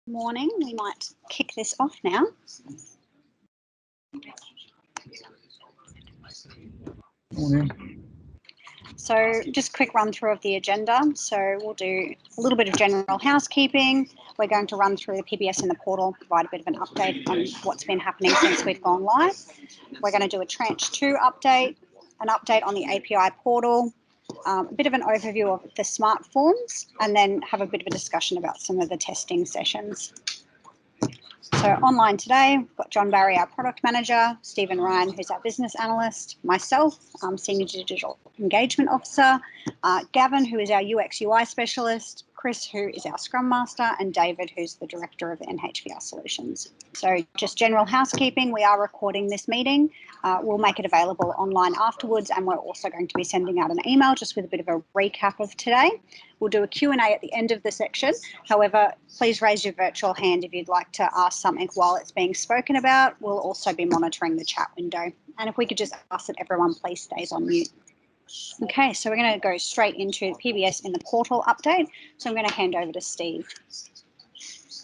Morning. We might kick this off now. Morning. So just quick run through of the agenda. So we'll do a little bit of general housekeeping. We're going to run through the PBS in the portal, provide a bit of an update on what's been happening since we've gone live. We're going to do a tranche 2 update, an update on the API portal, a bit of an overview of the smart forms, and then have a bit of a discussion about some of the testing sessions. So online today, we've got John Barry, our product manager, Stephen Ryan, who's our business analyst, myself, Senior Digital Engagement Officer, Gavin, who is our UX UI specialist, Chris, who is our Scrum Master, and David, who's the Director of NHVR Solutions. So just general housekeeping, we are recording this meeting. We'll make it available online afterwards, and we're also going to be sending out an email just with a bit of a recap of today. We'll do a Q&A at the end of the section. However, please raise your virtual hand if you'd like to ask something while it's being spoken about. We'll also be monitoring the chat window. And if we could just ask that everyone please stays on mute. Okay, so we're going to go straight into the PBS in the portal update. So I'm going to hand over to Steve.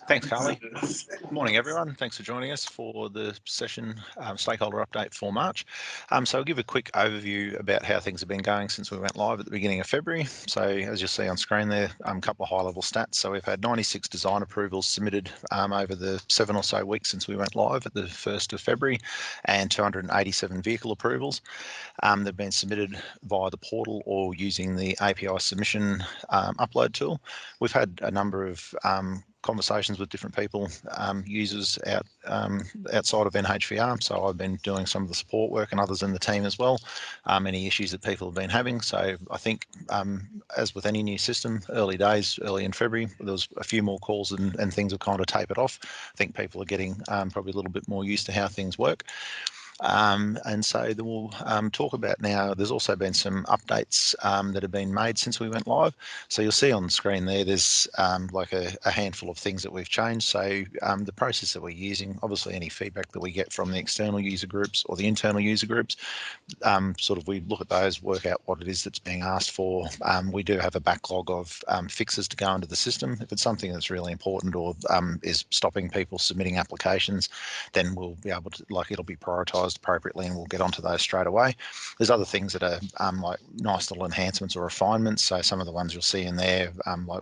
Thanks, Carly. Good morning, everyone. Thanks for joining us for the session stakeholder update for March. So I'll give a quick overview about how things have been going since we went live at the beginning of February. So as you'll see on screen there, a couple of high-level stats. So we've had 96 design approvals submitted over the 7 or so weeks since we went live at the 1st of February, and 287 vehicle approvals. They've been submitted via the portal or using the API submission upload tool. We've had a number of conversations with different people, users outside of NHVR. So I've been doing some of the support work and others in the team as well, any issues that people have been having. So I think as with any new system, early days, early in February, there was a few more calls and things have kind of tapered off. I think people are getting probably a little bit more used to how things work. And so we'll talk about now, there's also been some updates that have been made since we went live. So you'll see on the screen there, there's like a handful of things that we've changed. So the process that we're using, obviously any feedback that we get from the external user groups or the internal user groups, sort of we look at those, work out what it is that's being asked for. We do have a backlog of fixes to go into the system. If it's something that's really important or is stopping people submitting applications, then we'll be able to, like, it'll be prioritized appropriately and we'll get onto those straight away. There's other things that are like nice little enhancements or refinements. So some of the ones you'll see in there like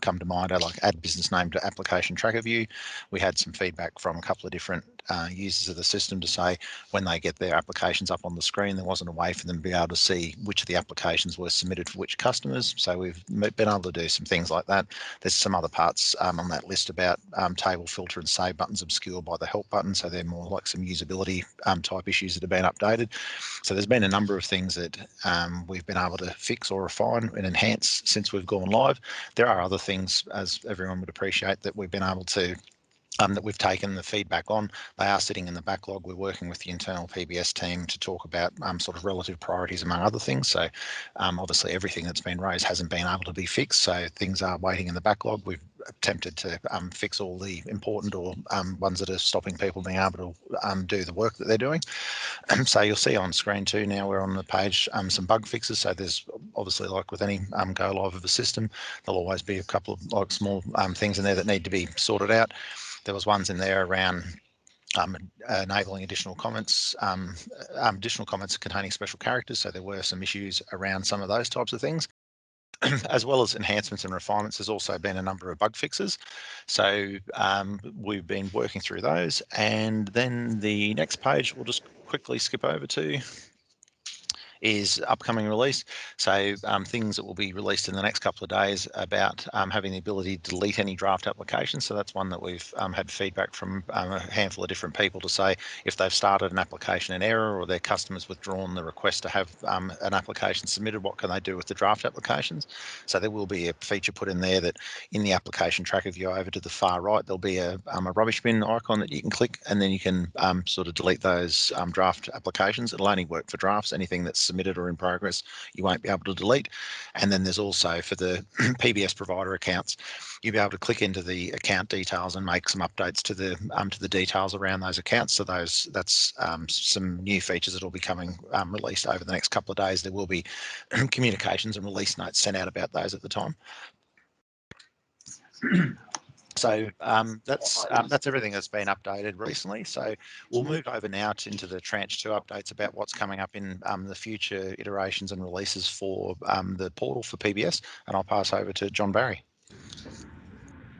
come to mind are like add business name to application tracker view. We had some feedback from a couple of different users of the system to say when they get their applications up on the screen, there wasn't a way for them to be able to see which of the applications were submitted for which customers. So we've been able to do some things like that. There's some other parts on that list about table filter and save buttons obscured by the help button. So they're more like some usability type issues that have been updated. So there's been a number of things that we've been able to fix or refine and enhance since we've gone live. There are other things, as everyone would appreciate, that we've been able to that we've taken the feedback on. They are sitting in the backlog. We're working with the internal PBS team to talk about sort of relative priorities among other things. So obviously everything that's been raised hasn't been able to be fixed. So things are waiting in the backlog. We've attempted to fix all the important or ones that are stopping people being able to do the work that they're doing. So you'll see on screen too, now we're on the page, some bug fixes. So there's obviously, like with any go live of a system, there'll always be a couple of like small things in there that need to be sorted out. There was ones in there around enabling additional comments containing special characters. So there were some issues around some of those types of things. As well as enhancements and refinements, there's also been a number of bug fixes. So we've been working through those. And then the next page we'll just quickly skip over to is upcoming release. So things that will be released in the next couple of days about having the ability to delete any draft applications. So that's one that we've had feedback from a handful of different people to say if they've started an application in error or their customers withdrawn the request to have an application submitted, what can they do with the draft applications? So there will be a feature put in there that in the application tracker view over to the far right, there'll be a rubbish bin icon that you can click, and then you can sort of delete those draft applications. It'll only work for drafts. Anything that's submitted or in progress, you won't be able to delete. And then there's also for the PBS provider accounts, you'll be able to click into the account details and make some updates to the details around those accounts. So that's some new features that will be coming released over the next couple of days. There will be communications and release notes sent out about those at the time. So that's everything that's been updated recently. So we'll move over now into the tranche 2 updates about what's coming up in the future iterations and releases for the portal for PBS, and I'll pass over to John Barry.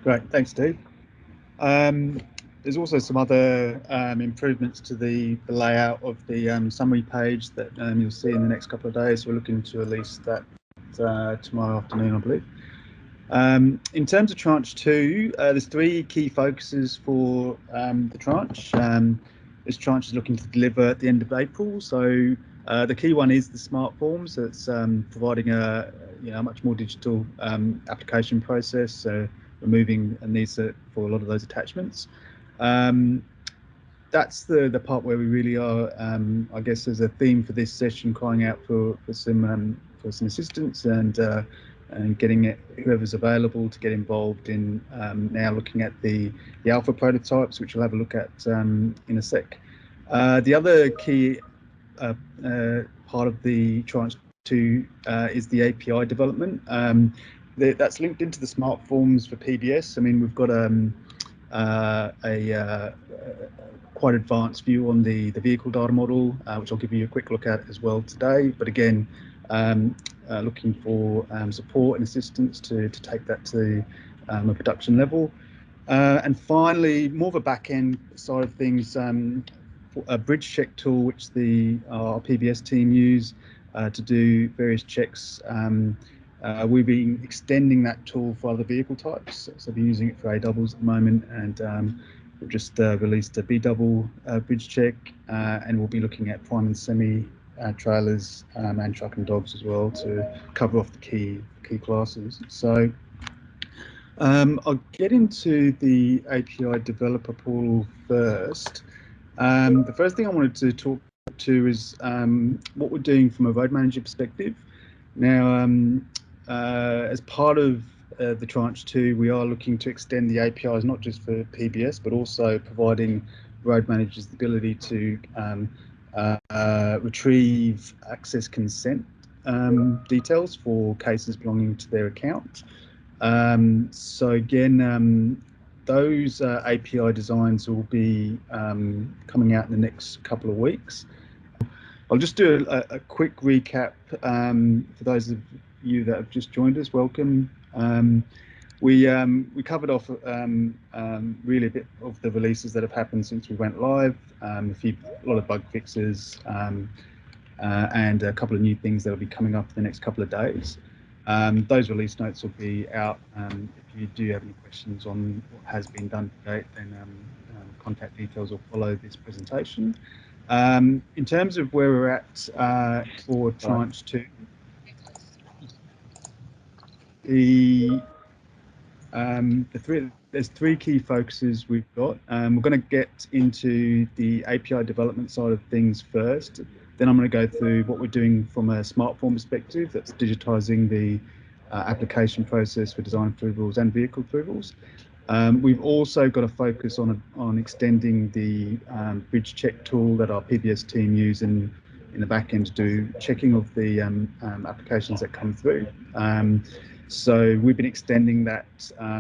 Great, thanks, Steve. There's also some other improvements to the layout of the summary page that you'll see in the next couple of days. We're looking to release that tomorrow afternoon, I believe. In terms of tranche 2, there's 3 key focuses for the tranche. This tranche is looking to deliver at the end of April. So the key one is the smart forms. So it's providing a much more digital application process. So removing a need for a lot of those attachments. That's the part where we really are, I guess, as a theme for this session, crying out for some assistance and getting whoever's available to get involved in now looking at the alpha prototypes, which we'll have a look at in a sec. The other key part of the tranche 2 is the API development. That's linked into the smart forms for PBS. I mean, we've got a quite advanced view on the vehicle data model, which I'll give you a quick look at as well today. But again, looking for support and assistance to take that to a production level. And finally, more of a back-end side of things, a bridge check tool, which our PBS team use to do various checks. We've been extending that tool for other vehicle types. So we're using it for A doubles at the moment, and we've just released a B double bridge check, and we'll be looking at prime and semi trailers and truck and dogs as well to cover off the key classes. So I'll get into the API developer portal first. The first thing I wanted to talk to is what we're doing from a road manager perspective. Now, as part of the tranche 2, we are looking to extend the APIs not just for PBS, but also providing road managers the ability to retrieve access consent details for cases belonging to their account. So again, those API designs will be coming out in the next couple of weeks. I'll just do a quick recap for those of you that have just joined us. Welcome. We covered off really a bit of the releases that have happened since we went live, a lot of bug fixes, and a couple of new things that will be coming up in the next couple of days. Those release notes will be out. If you do have any questions on what has been done to date, then contact details will follow this presentation. In terms of where we're at for tranche 2, there's 3 key focuses we've got. We're going to get into the API development side of things first. Then I'm going to go through what we're doing from a smart form perspective, that's digitizing the application process for design approvals and vehicle approvals. We've also got a focus on extending the bridge check tool that our PBS team use in the back end to do checking of the applications that come through. So we've been extending that.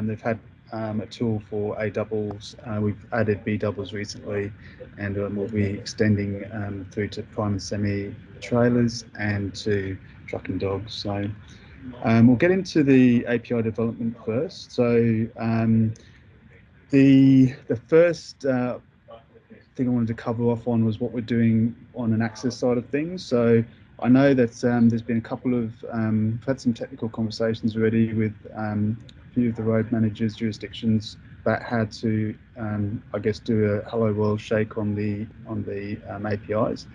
They've had a tool for A doubles. We've added B doubles recently, and we'll be extending through to prime and semi trailers and to truck and dogs. So we'll get into the API development first. So the first thing I wanted to cover off on was what we're doing on an access side of things. So I know that there's been a couple of we've had some technical conversations already with a few of the road managers jurisdictions that had to I guess do a hello world shake on the APIs.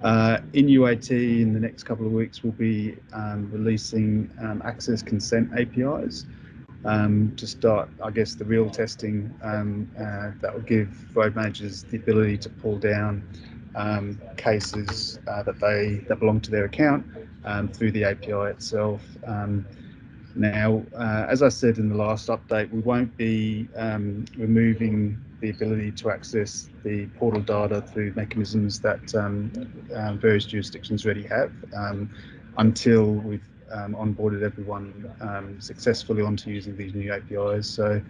In UAT in the next couple of weeks we'll be releasing access consent APIs to start, I guess, the real testing that will give road managers the ability to pull down cases that belong to their account through the API itself. Now, as I said in the last update, we won't be removing the ability to access the portal data through mechanisms that various jurisdictions already have until we've onboarded everyone successfully onto using these new APIs. So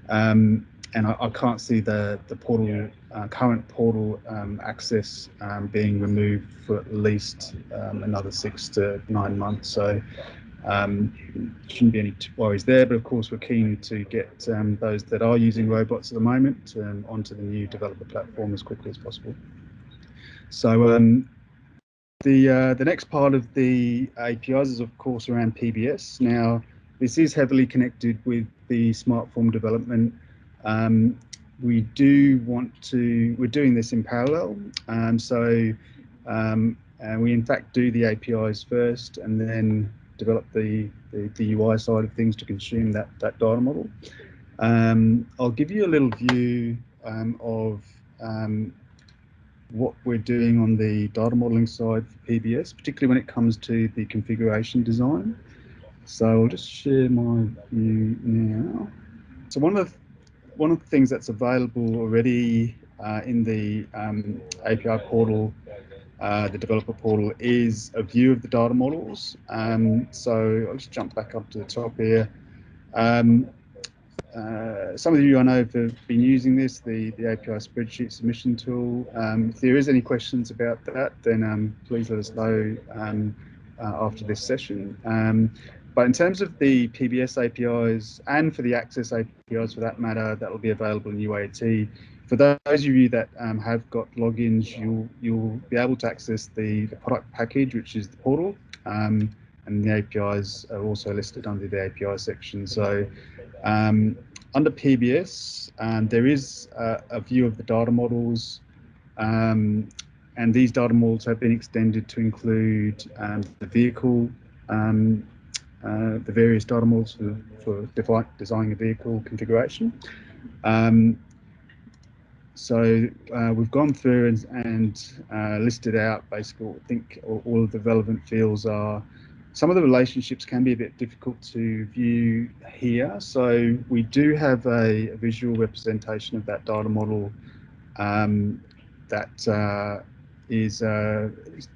And I can't see the portal current portal access being removed for at least another 6 to 9 months. So shouldn't be any worries there. But of course, we're keen to get those that are using robots at the moment onto the new developer platform as quickly as possible. So the next part of the APIs is of course around PBS. Now, this is heavily connected with the smart form development. We're doing this in parallel. We in fact do the APIs first and then develop the UI side of things to consume that data model. I'll give you a little view of what we're doing on the data modeling side for PBS, particularly when it comes to the configuration design. So I'll just share my view now. So one of the things that's available already in the API portal, the developer portal, is a view of the data models. So I'll just jump back up to the top here. Some of you I know have been using this, the API spreadsheet submission tool. If there is any questions about that, then please let us know after this session. But in terms of the PBS APIs and for the Access APIs for that matter, that will be available in UAT. For those of you that have got logins, you'll be able to access the product package, which is the portal, and the APIs are also listed under the API section. So under PBS, there is a view of the data models, and these data models have been extended to include the vehicle, the various data models for designing a vehicle configuration. So we've gone through and listed out basically what I think all of the relevant fields are. Some of the relationships can be a bit difficult to view here. So we do have a visual representation of that data model that is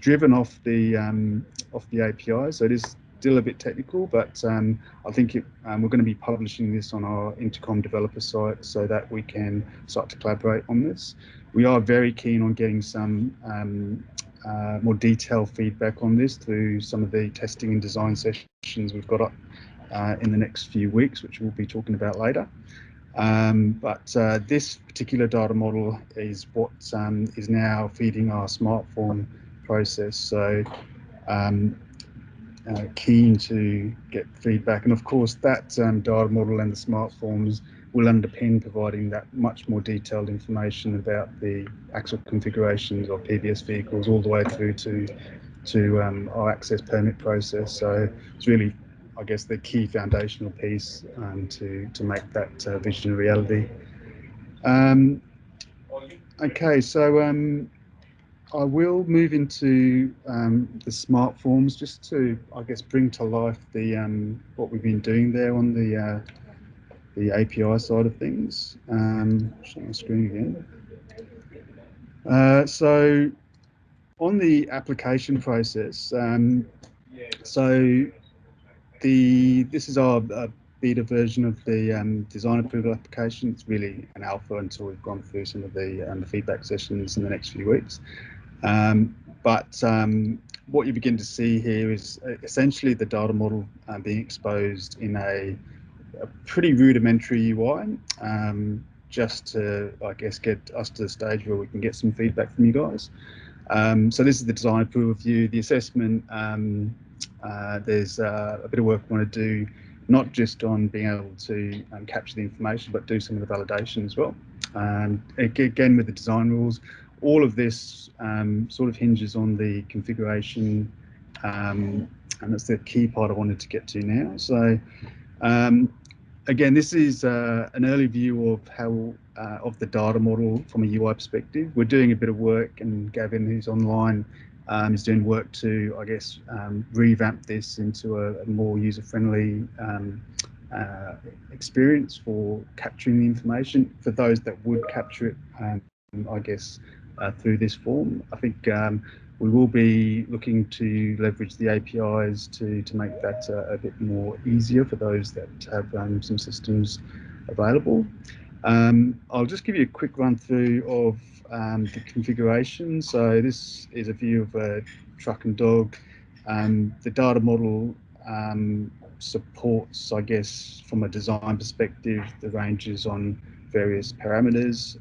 driven off the API. So it is still a bit technical, but I think we're going to be publishing this on our Intercom developer site so that we can start to collaborate on this. We are very keen on getting some more detailed feedback on this through some of the testing and design sessions we've got up in the next few weeks, which we'll be talking about later. But this particular data model is what is now feeding our smart form process. So keen to get feedback, and of course that data model and the smart forms will underpin providing that much more detailed information about the actual configurations of PBS vehicles all the way through to our access permit process. So it's really, I guess, the key foundational piece to make that vision a reality. Okay, so I will move into the smart forms just to, I guess, bring to life the what we've been doing there on the API side of things. Share my screen again. So on the application process, this is our beta version of the design approval application. It's really an alpha until we've gone through some of the feedback sessions in the next few weeks. But what you begin to see here is essentially the data model being exposed in a pretty rudimentary UI, just to, I guess, get us to the stage where we can get some feedback from you guys. So this is the design approval view. The assessment, there's a bit of work we want to do, not just on being able to capture the information, but do some of the validation as well. Again, with the design rules, all of this sort of hinges on the configuration, and that's the key part I wanted to get to now. So again, this is an early view of how of the data model from a UI perspective. We're doing a bit of work, and Gavin, who's online, is doing work to, I guess, revamp this into a more user-friendly experience for capturing the information for those that would capture it, I guess, through this form. I think we will be looking to leverage the APIs to make that a bit more easier for those that have some systems available. I'll just give you a quick run through of the configuration. So this is a view of a truck and dog. The data model supports, I guess, from a design perspective, the ranges on various parameters.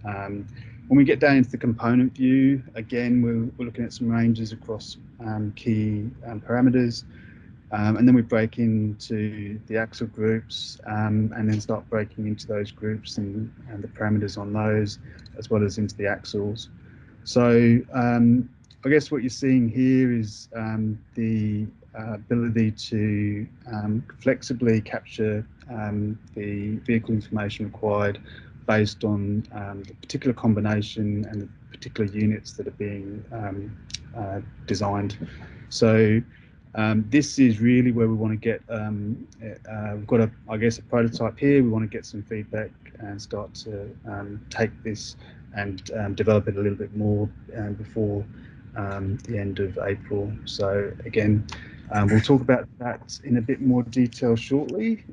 When we get down into the component view, again, we're looking at some ranges across key parameters. And then we break into the axle groups and then start breaking into those groups and the parameters on those, as well as into the axles. So I guess what you're seeing here is the ability to flexibly capture the vehicle information required based on the particular combination and the particular units that are being designed. So this is really where we want to get, we've got I guess a prototype here. We want to get some feedback and start to take this and develop it a little bit more before the end of April. So again, we'll talk about that in a bit more detail shortly.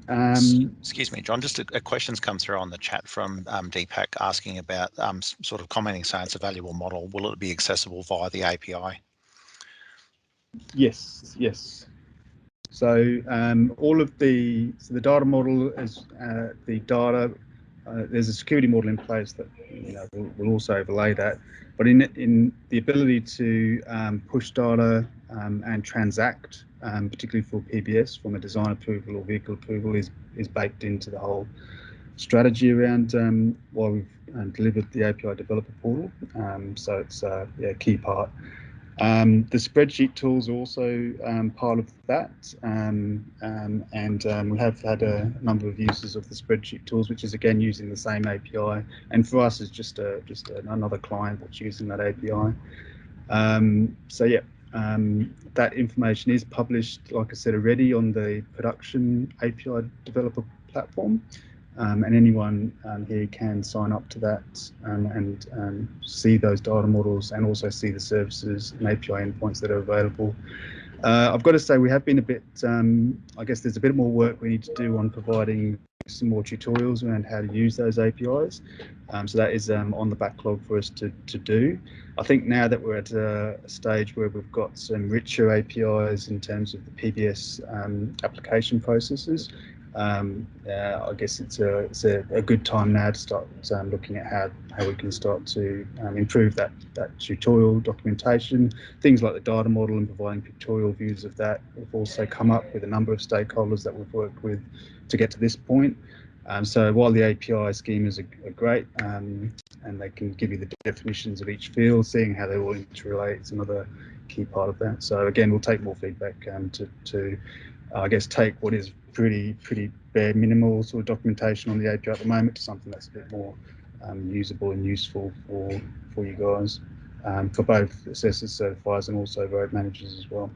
Excuse me, John, just a question's come through on the chat from Deepak asking about sort of commenting saying it's a valuable model. Will it be accessible via the API? Yes, yes. So all of the data model is the data. There's a security model in place that will also overlay that. But in the ability to push data and transact, particularly for PBS from a design approval or vehicle approval, is baked into the whole strategy around why we've delivered the API developer portal. So it's a key part. The spreadsheet tools are also part of that, and we have had a number of uses of the spreadsheet tools, which is again using the same API. And for us, it's just another client that's using that API. So yeah, that information is published, like I said already, on the production API developer platform. And anyone here can sign up to that and see those data models and also see the services and API endpoints that are available. I've got to say we have been a bit, I guess there's a bit more work we need to do on providing some more tutorials around how to use those APIs. So that is on the backlog for us to do. I think now that we're at a stage where we've got some richer APIs in terms of the PBS application processes, I guess it's a good time now to start looking at how we can start to improve that tutorial documentation. Things like the data model and providing pictorial views of that. We've also come up with a number of stakeholders that we've worked with to get to this point. So while the API schemas are great and they can give you the definitions of each field, seeing how they all interrelate is another key part of that. So again, we'll take more feedback to I guess take what is pretty bare minimal sort of documentation on the API at the moment to something that's a bit more usable and useful for you guys, for both assessors, certifiers, and also road managers as well.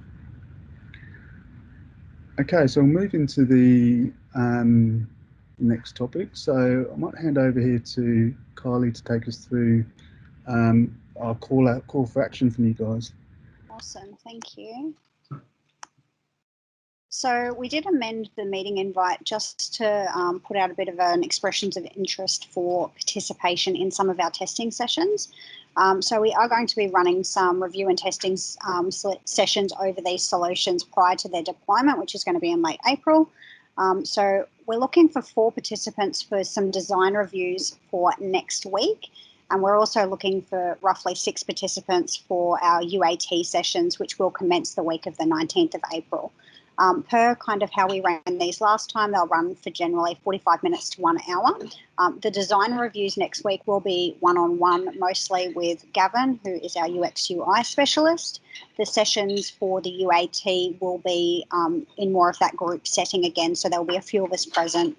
Okay, so we'll move into the next topic. So I might hand over here to Kylie to take us through our call for action from you guys. Awesome, thank you. So we did amend the meeting invite just to put out a bit of an expressions of interest for participation in some of our testing sessions. So we are going to be running some review and testing sessions over these solutions prior to their deployment, which is going to be in late April. So we're looking for 4 participants for some design reviews for next week. And we're also looking for roughly 6 participants for our UAT sessions, which will commence the week of the 19th of April. Per kind of how we ran these last time, they'll run for generally 45 minutes to 1 hour. The design reviews next week will be one-on-one, mostly with Gavin, who is our UX UI specialist. The sessions for the UAT will be in more of that group setting again, so there'll be a few of us present.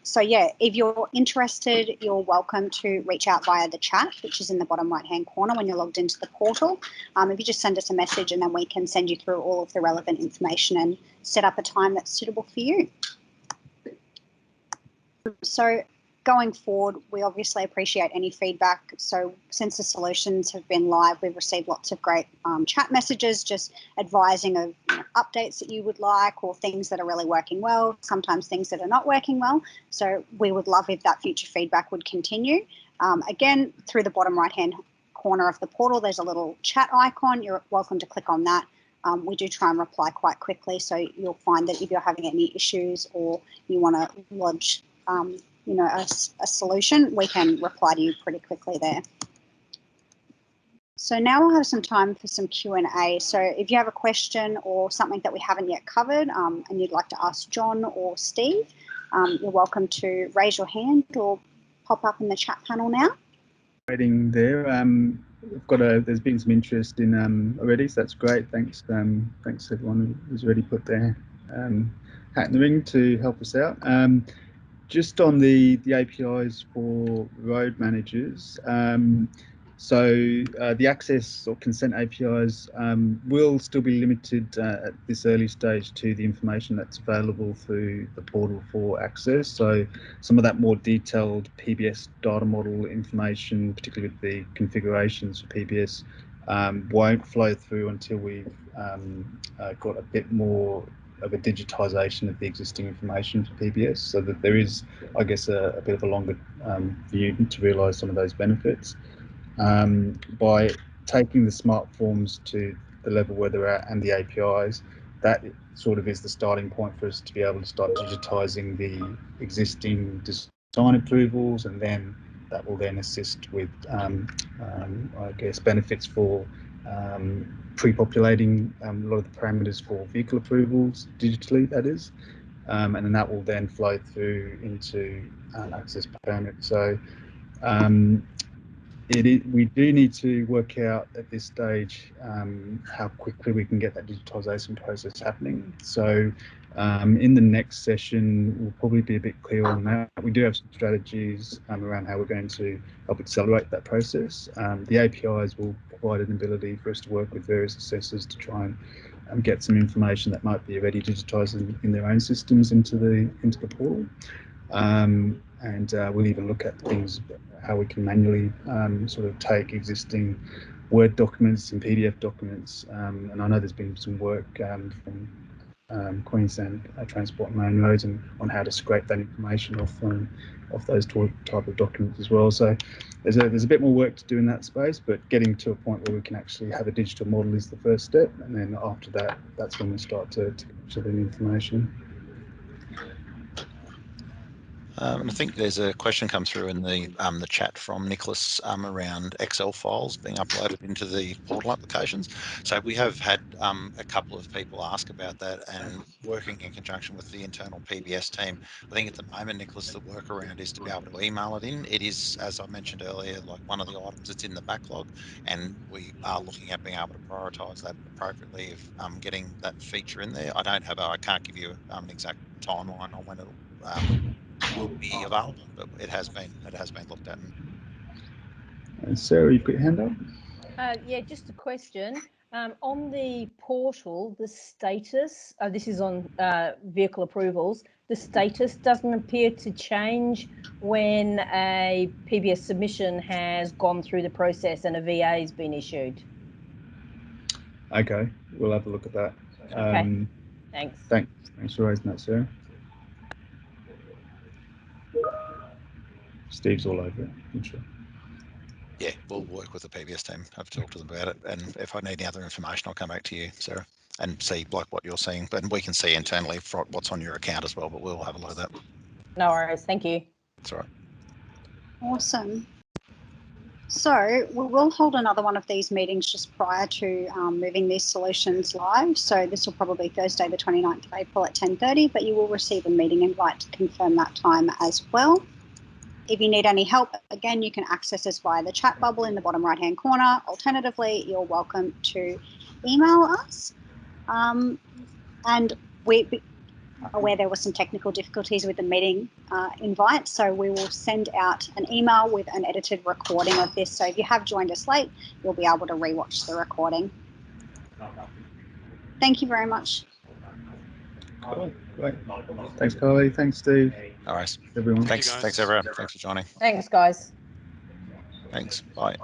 So yeah, if you're interested, you're welcome to reach out via the chat, which is in the bottom right-hand corner when you're logged into the portal. If you just send us a message and then we can send you through all of the relevant information and set up a time that's suitable for you. So going forward, we obviously appreciate any feedback. So since the solutions have been live, we've received lots of great chat messages just advising of updates that you would like or things that are really working well, sometimes things that are not working well. So we would love if that future feedback would continue. Again, through the bottom right-hand corner of the portal, there's a little chat icon. You're welcome to click on that. We do try and reply quite quickly, so you'll find that if you're having any issues or you want to lodge a solution, we can reply to you pretty quickly there. So now we'll have some time for some Q&A. So if you have a question or something that we haven't yet covered and you'd like to ask John or Steve, you're welcome to raise your hand or pop up in the chat panel now. Waiting there. There's been some interest in already, so that's great. Thanks to everyone who's already put their hat in the ring to help us out. Just on the APIs for road managers, so the access or consent APIs will still be limited at this early stage to the information that's available through the portal for access. So some of that more detailed PBS data model information, particularly with the configurations for PBS, won't flow through until we've got a bit more of a digitisation of the existing information for PBS, so that there is, I guess, a bit of a longer view to realise some of those benefits. By taking the smart forms to the level where they're at and the APIs, that sort of is the starting point for us to be able to start digitising the existing design approvals, and then that will then assist with, I guess, benefits for pre-populating a lot of the parameters for vehicle approvals digitally, that is, and then that will then flow through into access permit. So we do need to work out at this stage how quickly we can get that digitisation process happening. So in the next session, we'll probably be a bit clearer on that. We do have some strategies around how we're going to help accelerate that process. The APIs will provide an ability for us to work with various assessors to try and get some information that might be already digitised in their own systems into the portal. And we'll even look at things, how we can manually sort of take existing Word documents and PDF documents. And I know there's been some work from Queensland Transport and Main Roads and on how to scrape that information off those type of documents as well. So there's a bit more work to do in that space, but getting to a point where we can actually have a digital model is the first step, and then after that, that's when we start to capture the information. And I think there's a question come through in the chat from Nicholas around Excel files being uploaded into the portal applications. So we have had a couple of people ask about that, and working in conjunction with the internal PBS team. I think at the moment, Nicholas, the workaround is to be able to email it in. It is, as I mentioned earlier, like one of the items that's in the backlog, and we are looking at being able to prioritise that appropriately of getting that feature in there. I can't give you an exact timeline on when it'll will be available, but it has been looked at. And Sarah, you've got your hand up? Yeah, just a question. On the portal, the status, this is on vehicle approvals, the status doesn't appear to change when a PBS submission has gone through the process and a VA has been issued. Okay, we'll have a look at that. Okay, thanks. Thanks for raising that, Sarah. Steve's all over it, I'm sure. Yeah, we'll work with the PBS team, have a talk to them about it, and if I need any other information, I'll come back to you, Sarah, and see like what you're seeing. But we can see internally for what's on your account as well, but we'll have a look at that. No worries, thank you. That's all right. Awesome. So we will hold another one of these meetings just prior to moving these solutions live. So this will probably be Thursday, the 29th of April at 10:30, but you will receive a meeting invite to confirm that time as well. If you need any help, again, you can access us via the chat bubble in the bottom right-hand corner. Alternatively, you're welcome to email us. And we're aware there were some technical difficulties with the meeting invite, so we will send out an email with an edited recording of this. So if you have joined us late, you'll be able to rewatch the recording. Thank you very much. Cool. Great. Thanks, Carly. Thanks, Steve. All right. Everyone. Thanks everyone. Thanks for joining. Thanks, guys. Thanks. Bye.